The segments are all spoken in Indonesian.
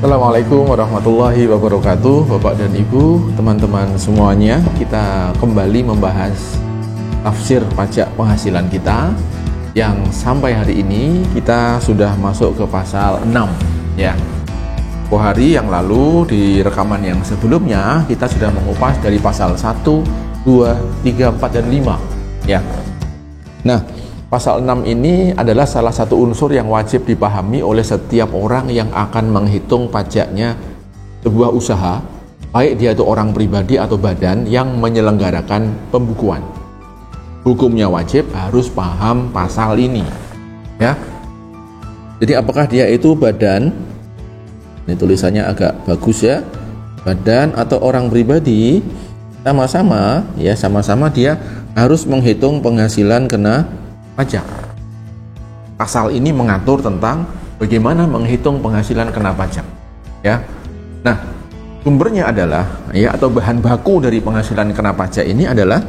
Assalamualaikum warahmatullahi wabarakatuh, Bapak dan Ibu, teman-teman semuanya. Kita kembali membahas tafsir pajak penghasilan kita, yang sampai hari ini kita sudah masuk ke pasal 6 ya. Beberapa hari yang lalu di rekaman yang sebelumnya kita sudah mengupas dari pasal 1, 2, 3, 4, dan 5 ya. Nah, pasal 6 ini adalah salah satu unsur yang wajib dipahami oleh setiap orang yang akan menghitung pajaknya sebuah usaha, baik dia itu orang pribadi atau badan yang menyelenggarakan pembukuan. Hukumnya wajib harus paham pasal ini ya. Jadi apakah dia itu badan, ini tulisannya agak bagus ya, badan atau orang pribadi, sama-sama dia harus menghitung penghasilan kena pajak. Pasal ini mengatur tentang bagaimana menghitung penghasilan kena pajak ya. Nah, sumbernya adalah atau bahan baku dari penghasilan kena pajak ini adalah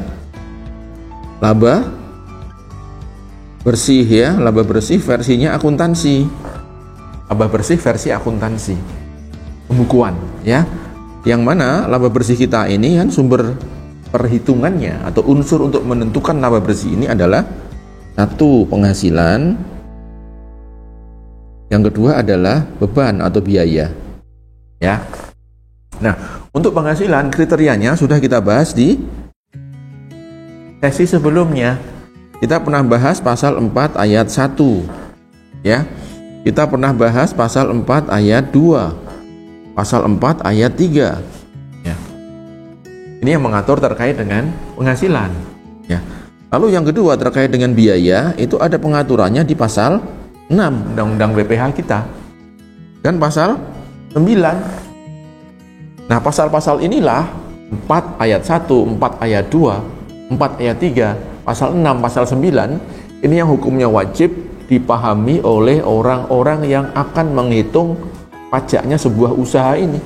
laba bersih ya. Laba bersih versinya akuntansi. Laba bersih versi akuntansi pembukuan ya. Yang mana laba bersih kita ini kan sumber perhitungannya atau unsur untuk menentukan laba bersih ini adalah satu, penghasilan. Yang kedua adalah beban atau biaya ya. Nah, untuk penghasilan kriterianya sudah kita bahas di sesi sebelumnya. Kita pernah bahas pasal 4 ayat 1 ya. Kita pernah bahas pasal 4 ayat 2, pasal 4 ayat 3 ya. Ini yang mengatur terkait dengan penghasilan ya. Lalu yang kedua terkait dengan biaya, itu ada pengaturannya di pasal 6 Undang-Undang BPH kita dan pasal 9. Nah, pasal-pasal inilah 4 ayat 1, 4 ayat 2, 4 ayat 3, pasal 6, pasal 9, ini yang hukumnya wajib dipahami oleh orang-orang yang akan menghitung pajaknya sebuah usaha ini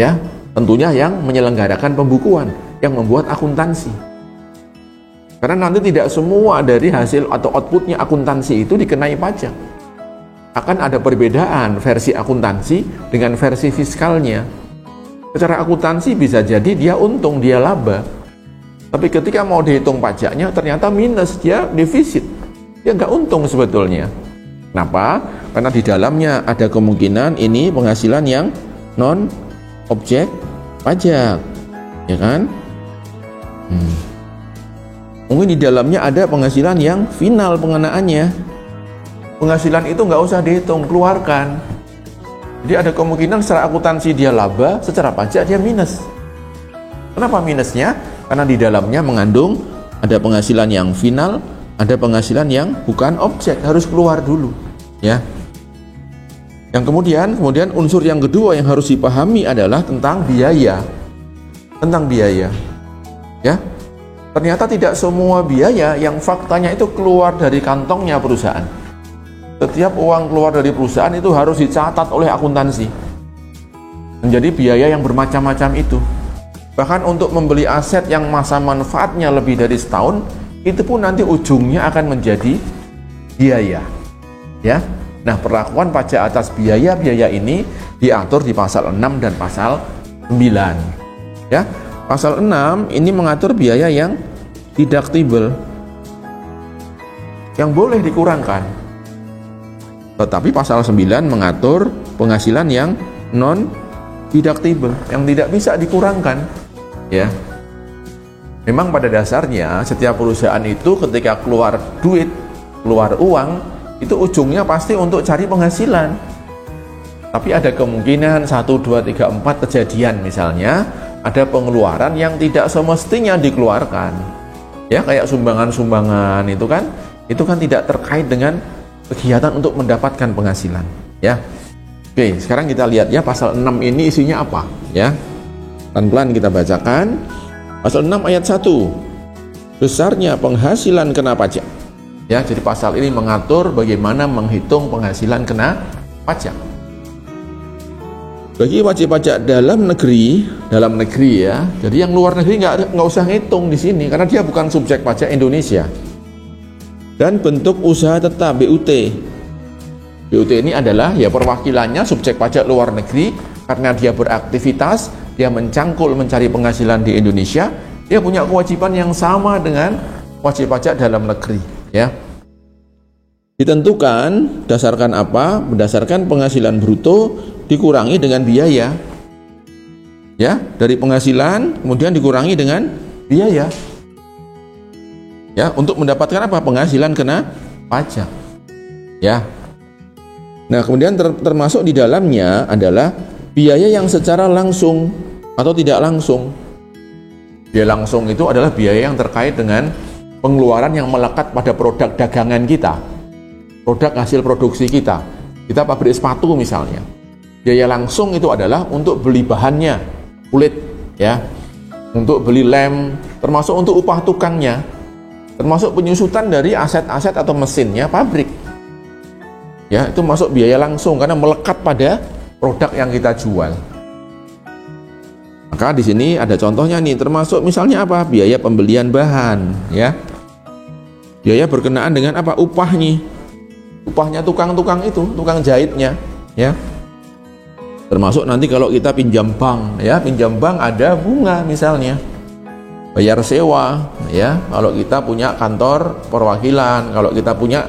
ya. Tentunya yang menyelenggarakan pembukuan, yang membuat akuntansi. Karena nanti tidak semua dari hasil atau outputnya akuntansi itu dikenai pajak. Akan ada perbedaan versi akuntansi dengan versi fiskalnya. Secara akuntansi bisa jadi dia untung, dia laba. Tapi ketika mau dihitung pajaknya ternyata minus, dia defisit. Dia nggak untung sebetulnya. Kenapa? Karena di dalamnya ada kemungkinan ini penghasilan yang non objek pajak, ya kan? Mungkin di dalamnya ada penghasilan yang final pengenaannya. Penghasilan itu nggak usah dihitung, keluarkan. Jadi ada kemungkinan secara akuntansi dia laba, secara pajak dia minus. Kenapa minusnya? Karena di dalamnya mengandung ada penghasilan yang final, ada penghasilan yang bukan objek, harus keluar dulu, ya. Yang kemudian unsur yang kedua yang harus dipahami adalah tentang biaya. Tentang biaya. Ya. Ternyata tidak semua biaya yang faktanya itu keluar dari kantongnya perusahaan. Setiap uang keluar dari perusahaan itu harus dicatat oleh akuntansi. Menjadi biaya yang bermacam-macam itu. Bahkan untuk membeli aset yang masa manfaatnya lebih dari setahun, itu pun nanti ujungnya akan menjadi biaya. Ya. Nah, perlakuan pajak atas biaya-biaya ini diatur di pasal 6 dan pasal 9. Ya. Pasal 6 ini mengatur biaya yang deductible, yang boleh dikurangkan. Tetapi pasal 9 mengatur penghasilan yang non deductible, yang tidak bisa dikurangkan. Ya. Memang pada dasarnya setiap perusahaan itu ketika keluar duit, keluar uang, itu ujungnya pasti untuk cari penghasilan. Tapi ada kemungkinan 1, 2, 3, 4 kejadian misalnya ada pengeluaran yang tidak semestinya dikeluarkan. Ya, kayak sumbangan-sumbangan itu kan tidak terkait dengan kegiatan untuk mendapatkan penghasilan, ya. Oke, sekarang kita lihat ya pasal 6 ini isinya apa, ya. Pelan-pelan kita bacakan. Pasal 6 ayat 1. Besarnya penghasilan kena pajak. Ya, jadi pasal ini mengatur bagaimana menghitung penghasilan kena pajak. Bagi wajib pajak dalam negeri ya. Jadi yang luar negeri nggak usah ngitung di sini karena dia bukan subjek pajak Indonesia. Dan bentuk usaha tetap BUT. BUT ini adalah ya perwakilannya subjek pajak luar negeri, karena dia beraktivitas, dia mencangkul mencari penghasilan di Indonesia, dia punya kewajiban yang sama dengan wajib pajak dalam negeri, ya. Ditentukan berdasarkan apa? Berdasarkan penghasilan bruto dikurangi dengan biaya. Ya, dari penghasilan kemudian dikurangi dengan biaya. Ya, untuk mendapatkan apa? Penghasilan kena pajak. Ya. Nah, kemudian termasuk di dalamnya adalah biaya yang secara langsung atau tidak langsung. Biaya langsung itu adalah biaya yang terkait dengan pengeluaran yang melekat pada produk dagangan kita, produk hasil produksi kita. Kita pabrik sepatu misalnya. Biaya langsung itu adalah untuk beli bahannya, kulit, ya, untuk beli lem, termasuk untuk upah tukangnya, termasuk penyusutan dari aset-aset atau mesinnya pabrik. Ya, itu masuk biaya langsung karena melekat pada produk yang kita jual. Maka di sini ada contohnya nih, termasuk misalnya apa? Biaya pembelian bahan, ya. Biaya berkenaan dengan apa? Upahnya. Upahnya tukang-tukang itu, tukang jahitnya, ya. Termasuk nanti kalau kita pinjam bank, ya, pinjam bank ada bunga misalnya. Bayar sewa, ya. Kalau kita punya kantor perwakilan, kalau kita punya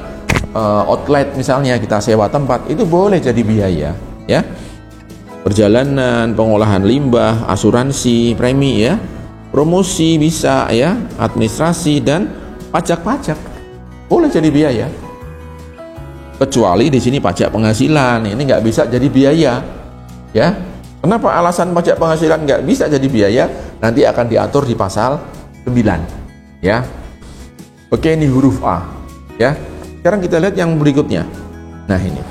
outlet misalnya, kita sewa tempat, itu boleh jadi biaya, ya. Perjalanan, pengolahan limbah, asuransi, premi, ya. Promosi bisa, ya, administrasi dan pajak-pajak. Boleh jadi biaya. Kecuali di sini pajak penghasilan, ini nggak bisa jadi biaya. Ya, kenapa alasan pajak penghasilan nggak bisa jadi biaya? Nanti akan diatur di pasal 9. Ya, oke, ini huruf A. Ya, sekarang kita lihat yang berikutnya. Nah, ini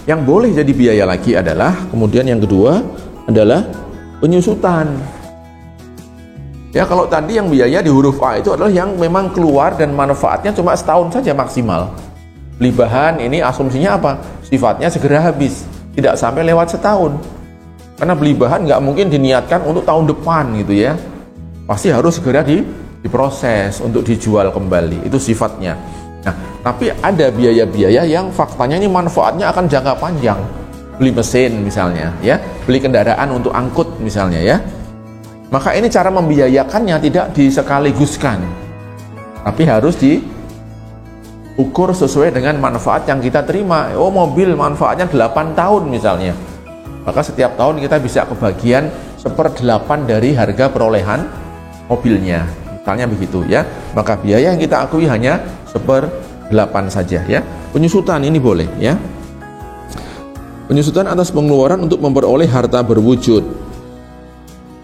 yang boleh jadi biaya lagi adalah, kemudian yang kedua adalah penyusutan. Ya, kalau tadi yang biaya di huruf A itu adalah yang memang keluar dan manfaatnya cuma setahun saja maksimal. Beli bahan ini asumsinya apa? Sifatnya segera habis, tidak sampai lewat setahun. Karena beli bahan nggak mungkin diniatkan untuk tahun depan gitu ya. Pasti harus segera diproses untuk dijual kembali. Itu sifatnya. Nah, tapi ada biaya-biaya yang faktanya ini manfaatnya akan jangka panjang. Beli mesin misalnya, ya. Beli kendaraan untuk angkut misalnya, ya. Maka ini cara membiayakannya tidak disekaliguskan. Tapi harus diukur sesuai dengan manfaat yang kita terima. Oh, mobil manfaatnya 8 tahun misalnya. Maka setiap tahun kita bisa kebagian 1/8 dari harga perolehan mobilnya. Misalnya begitu, ya. Maka biaya yang kita akui hanya 1/8 saja, ya. Penyusutan ini boleh, ya. Penyusutan atas pengeluaran untuk memperoleh harta berwujud.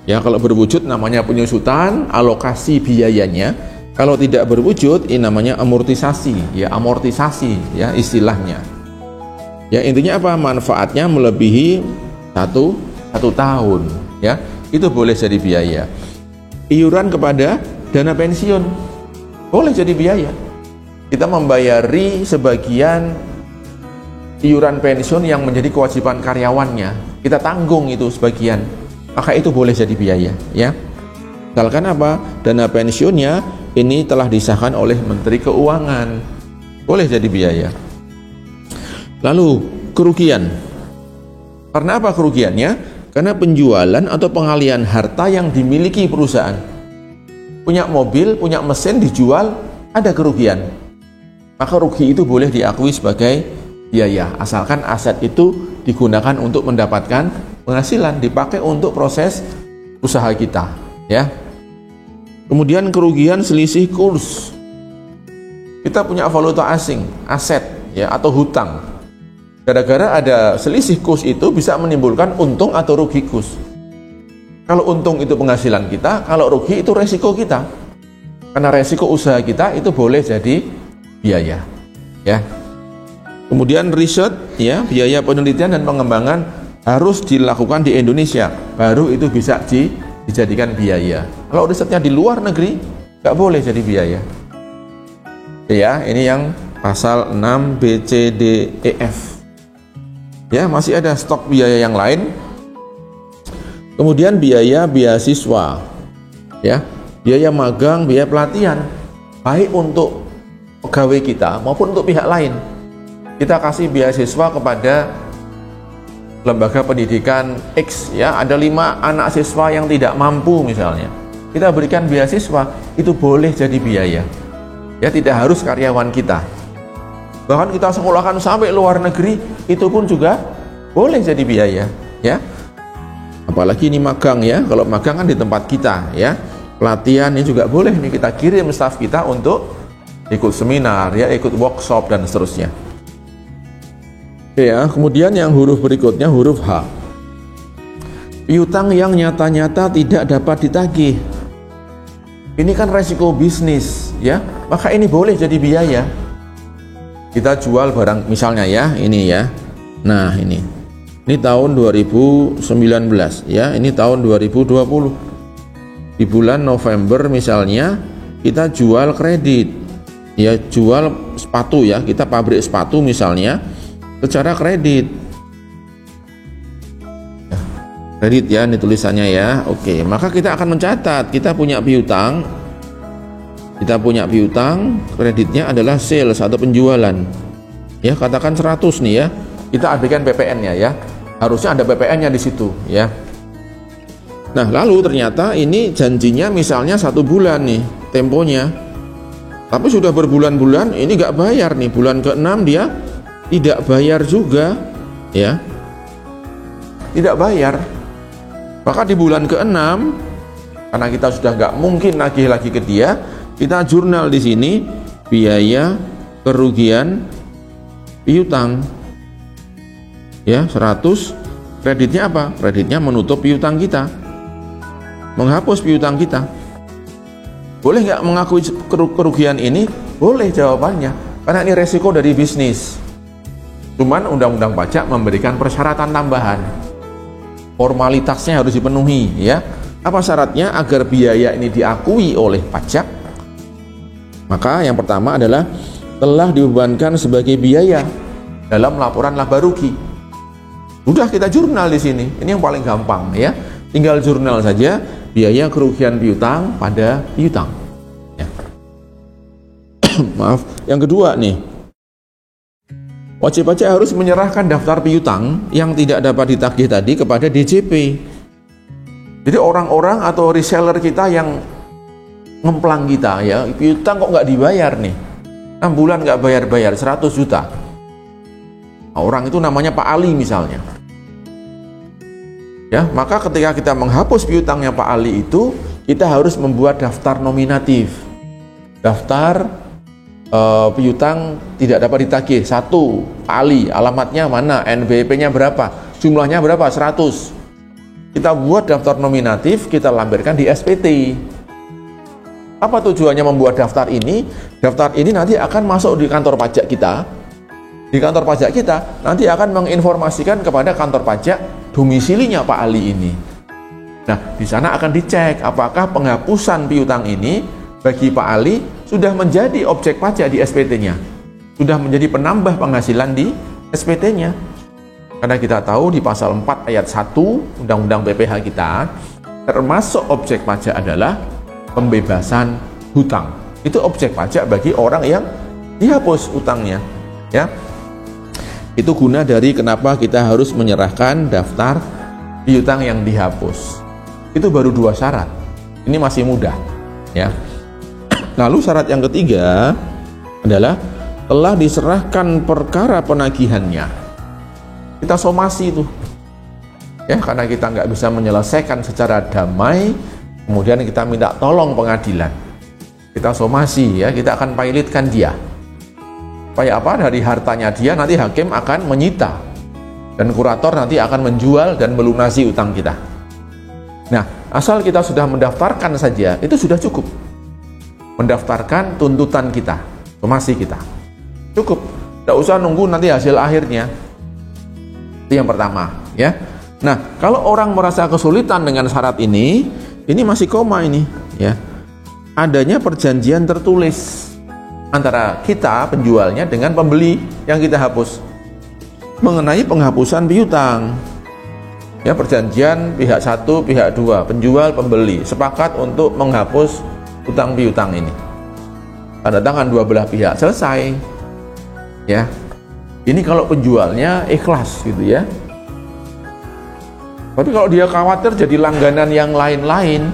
Ya, kalau berwujud namanya penyusutan, alokasi biayanya. Kalau tidak berwujud, ini namanya amortisasi, ya, amortisasi, ya, istilahnya. Ya, intinya apa? Manfaatnya melebihi satu tahun, ya. Itu boleh jadi biaya. Iuran kepada dana pensiun boleh jadi biaya. Kita membayari sebagian iuran pensiun yang menjadi kewajiban karyawannya, kita tanggung itu sebagian, maka itu boleh jadi biaya, ya. Misalkan apa? Dana pensiunnya ini telah disahkan oleh Menteri Keuangan, boleh jadi biaya. Lalu kerugian. Karena apa kerugiannya? Karena penjualan atau pengalihan harta yang dimiliki perusahaan. Punya mobil, punya mesin dijual, ada kerugian. Maka rugi itu boleh diakui sebagai biaya, asalkan aset itu digunakan untuk mendapatkan penghasilan, dipakai untuk proses usaha kita, ya. Kemudian kerugian selisih kurs. Kita punya valuta asing, aset, ya, atau hutang. Gara-gara ada selisih kurs itu bisa menimbulkan untung atau rugi kurs. Kalau untung itu penghasilan kita, kalau rugi itu resiko kita. Karena resiko usaha kita itu boleh jadi biaya, ya. Kemudian riset, ya, biaya penelitian dan pengembangan harus dilakukan di Indonesia, baru itu bisa dijadikan biaya. Kalau risetnya di luar negeri, nggak boleh jadi biaya. Ya, ini yang pasal 6 B, C, D, E, F. Ya, masih ada stok biaya yang lain. Kemudian biaya beasiswa, ya, biaya magang, biaya pelatihan, baik untuk pegawai kita maupun untuk pihak lain. kita kasih beasiswa kepada lembaga pendidikan X, ya, ada 5 anak siswa yang tidak mampu misalnya, kita berikan beasiswa, itu boleh jadi biaya, ya, tidak harus karyawan kita. Bahkan kita sekolahkan sampai luar negeri, itu pun juga boleh jadi biaya, ya. Apalagi ini magang, ya, kalau magang kan di tempat kita, ya, pelatihan ini juga boleh nih, kita kirim staf kita untuk ikut seminar, ya, ikut workshop dan seterusnya. Oke, ya, kemudian yang huruf berikutnya, huruf H. Piutang yang nyata-nyata tidak dapat ditagih. Ini kan resiko bisnis, ya, maka ini boleh jadi biaya. Kita jual barang misalnya, ya, ini, ya. Nah, ini tahun 2019, ya, ini tahun 2020. Di bulan November misalnya kita jual kredit, ya, jual sepatu, ya, kita pabrik sepatu misalnya secara kredit. Kredit, ya, ini tulisannya, ya. Oke, maka kita akan mencatat kita punya piutang. Kita punya piutang, kreditnya adalah sales atau penjualan. Ya, katakan 100 nih, ya. Kita abaikan PPN-nya, ya. Harusnya ada PPN-nya di situ, ya. Nah, lalu ternyata ini janjinya misalnya 1 bulan nih temponya. Tapi sudah berbulan-bulan ini nggak bayar nih. Bulan ke-6 dia tidak bayar juga, ya. Tidak bayar. Maka di bulan ke-6, karena kita sudah nggak mungkin nagih lagi ke dia, kita jurnal di sini biaya kerugian piutang, ya, 100. Kreditnya apa? Kreditnya menutup piutang kita, menghapus piutang kita. Boleh nggak mengakui kerugian ini? Boleh jawabannya, karena ini resiko dari bisnis. Cuman undang-undang pajak memberikan persyaratan tambahan. Formalitasnya harus dipenuhi, ya. Apa syaratnya agar biaya ini diakui oleh pajak? Maka yang pertama adalah telah dibebankan sebagai biaya dalam laporan laba rugi. Sudah kita jurnal di sini. Ini yang paling gampang, ya. Tinggal jurnal saja biaya kerugian piutang pada piutang. Ya. Maaf. Yang kedua nih, wajib pajak harus menyerahkan daftar piutang yang tidak dapat ditagih tadi kepada DJP. Jadi orang-orang atau reseller kita yang ngemplang kita, ya, piutang kok nggak dibayar nih, 6 bulan nggak bayar-bayar 100 juta. Nah, orang itu namanya Pak Ali misalnya, ya, maka ketika kita menghapus piutangnya Pak Ali itu, kita harus membuat daftar nominatif, daftar piutang tidak dapat ditagih. 1, Pak Ali, alamatnya mana, NBP-nya berapa, jumlahnya berapa, 100. Kita buat daftar nominatif, kita lampirkan di SPT. Apa tujuannya membuat daftar ini? Daftar ini nanti akan masuk di kantor pajak kita. Di kantor pajak kita nanti akan menginformasikan kepada kantor pajak domisilinya Pak Ali ini. Nah, di sana akan dicek apakah penghapusan piutang ini bagi Pak Ali sudah menjadi objek pajak di SPT-nya, sudah menjadi penambah penghasilan di SPT-nya. Karena kita tahu di pasal 4 ayat 1 Undang-Undang PPh kita, termasuk objek pajak adalah pembebasan hutang. Itu objek pajak bagi orang yang dihapus hutangnya, ya. Itu guna dari kenapa kita harus menyerahkan daftar piutang yang dihapus. Itu baru 2 syarat. Ini masih mudah, ya. Lalu syarat yang ketiga adalah telah diserahkan perkara penagihannya. Kita somasi itu, ya, karena kita nggak bisa menyelesaikan secara damai. Kemudian kita minta tolong pengadilan, kita somasi, ya, kita akan pilotkan dia. Supaya apa? Dari hartanya dia nanti hakim akan menyita dan kurator nanti akan menjual dan melunasi utang kita. Nah, asal kita sudah mendaftarkan saja, itu sudah cukup. Mendaftarkan tuntutan kita, somasi kita, cukup. Tidak usah nunggu nanti hasil akhirnya. Itu yang pertama, ya. Nah, kalau orang merasa kesulitan dengan syarat ini masih koma ini, ya. Adanya perjanjian tertulis antara kita penjualnya dengan pembeli yang kita hapus mengenai penghapusan piutang. Ya, perjanjian pihak 1, pihak 2, penjual, pembeli sepakat untuk menghapus utang piutang ini. Tanda tangan dua belah pihak, selesai. Ya. Ini kalau penjualnya ikhlas gitu ya. Tapi kalau dia khawatir jadi langganan yang lain-lain,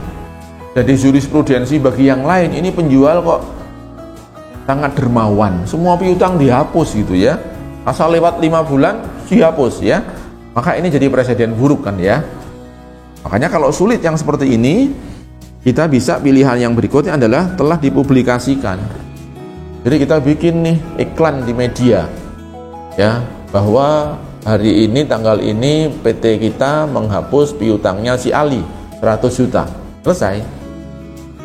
jadi jurisprudensi bagi yang lain, ini penjual kok sangat dermawan, semua piutang dihapus gitu ya, asal lewat 5 bulan dihapus ya. Maka ini jadi presiden buruk kan ya. Makanya kalau sulit yang seperti ini, kita bisa pilihan yang berikutnya adalah telah dipublikasikan. Jadi kita bikin nih iklan di media ya, bahwa hari ini tanggal ini PT kita menghapus piutangnya si Ali 100 juta. Selesai.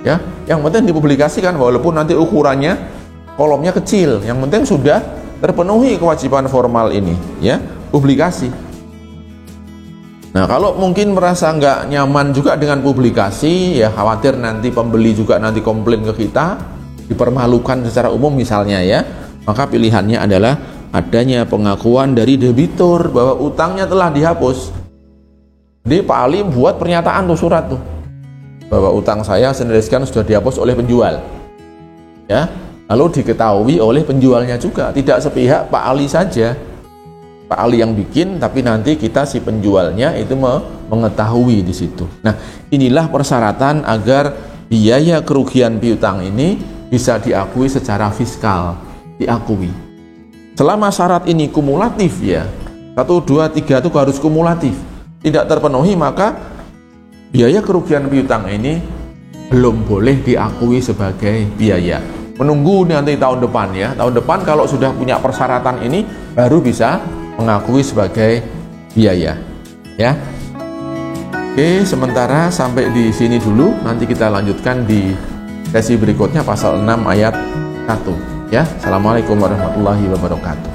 Ya, yang penting dipublikasikan walaupun nanti ukurannya kolomnya kecil, yang penting sudah terpenuhi kewajiban formal ini ya, publikasi. Nah, kalau mungkin merasa nggak nyaman juga dengan publikasi, ya khawatir nanti pembeli juga nanti komplain ke kita, dipermalukan secara umum misalnya ya, maka pilihannya adalah adanya pengakuan dari debitur bahwa utangnya telah dihapus. Jadi Pak Ali buat pernyataan tuh, surat tuh, bahwa utang saya sekian sudah dihapus oleh penjual. Ya, lalu diketahui oleh penjualnya juga, tidak sepihak Pak Ali saja. Pak Ali yang bikin, tapi nanti kita si penjualnya itu mengetahui di situ. Nah, inilah persyaratan agar biaya kerugian piutang ini bisa diakui secara fiskal, diakui. Selama syarat ini kumulatif ya, 1, 2, 3 itu harus kumulatif, tidak terpenuhi, maka biaya kerugian piutang ini belum boleh diakui sebagai biaya. Menunggu nanti tahun depan ya, tahun depan kalau sudah punya persyaratan ini baru bisa mengakui sebagai biaya ya. Oke, sementara sampai di sini dulu, nanti kita lanjutkan di sesi berikutnya pasal 6 ayat 1 ya. Assalamualaikum warahmatullahi wabarakatuh.